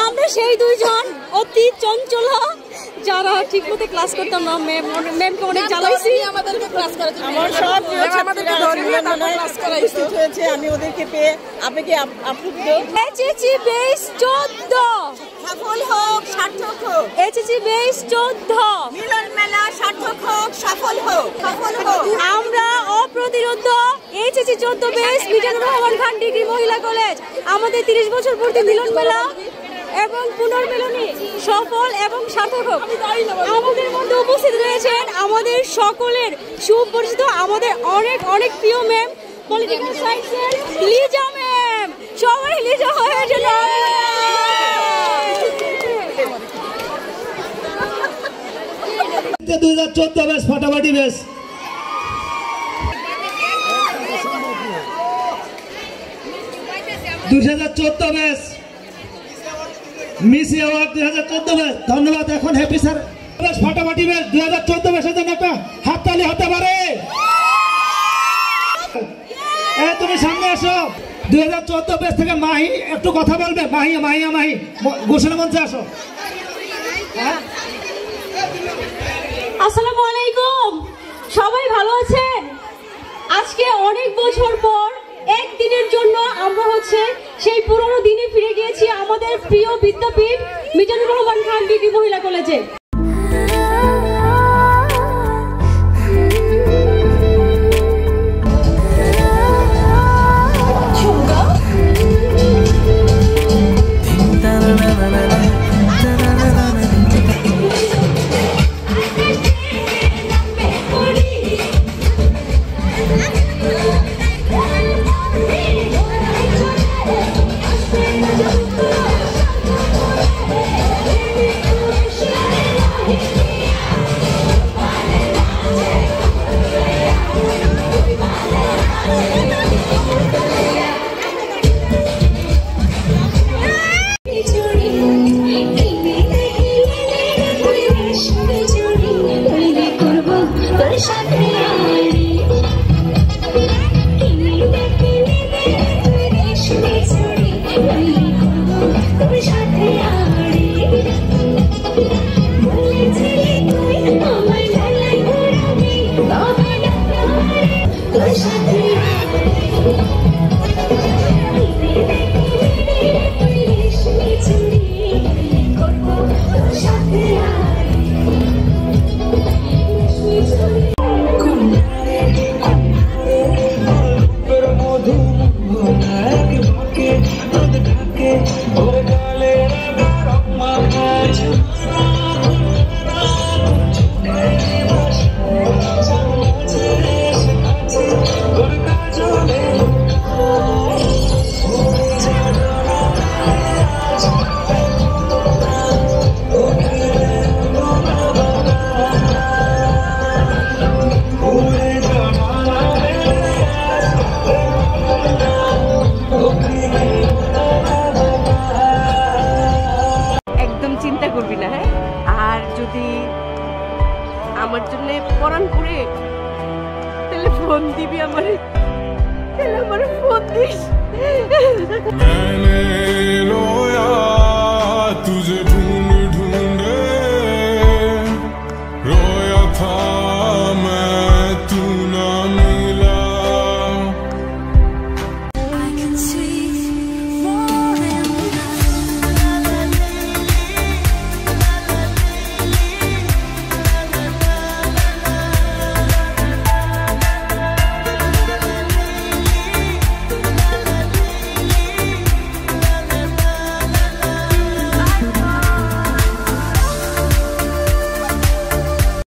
আমরা সেই দুইজন অতি চঞ্চল যারা ঠিক মতো ক্লাস করতাম না। ম্যামকে অনেক জ্বালাইছি আমাদেরকে ক্লাস করাতে। আমার সব আমাদেরকে ধরিয়ে তারপর ক্লাস করাইছে হয়েছে। আমি ওদেরকে পেয়ে আপনাকে আপ্লুত। এইচএসসি বেস 14 সফল হোক সার্থক হোক। এইচএসসি বেস 14 মিলন মেলা সার্থক হোক সফল হোক সফল হোক। আমরা অপ্রতিরোধ HSC 14 base Mizanur Rahman Khan degree মহিলা কলেজ আমাদের 30 বছর পূর্তি মিলন মেলা এবং পুনর্মিলনী সফল এবং সার্থক হোক। আমাদের মধ্যে উপস্থিত রয়েছেন আমাদের সকলের সুপরিচিত আমাদের অনেক অনেক প্রিয় ম্যাম পলিটিক্যাল সায়েন্সের লিজা ম্যাম। সবাই লিজা হয়ে গেল। 2014 ব্যাচ ফাটাফাটি batch. 2014 batch miss award 2014 batch. ধন্যবাদ। এখন হ্যাপি স্যার ফাটাফাটি ব্যাচ 2014 ব্যাচের জন্য একটা হাততালি হতে পারে। তুমি সামনে আসো। 2014 ব্যাচ থেকে মাহি একটু কথা বলবে। মাহি ঘোষণা মঞ্চে আসো। আসসালামু আলাইকুম, সবাই ভালো আছেন? আজকে অনেক বছর পর একদিনের জন্য আমরা সেই পুরনো দিনে ফিরে গিয়েছি আমাদের প্রিয় বিদ্যাপীঠ মিজানুর রহমান খান ডিগ্রি মহিলা কলেজে। আমার জন্য পরান পুরে তাহলে ফোন দিবি আমারে, তাহলে আমারে ফোন দিস।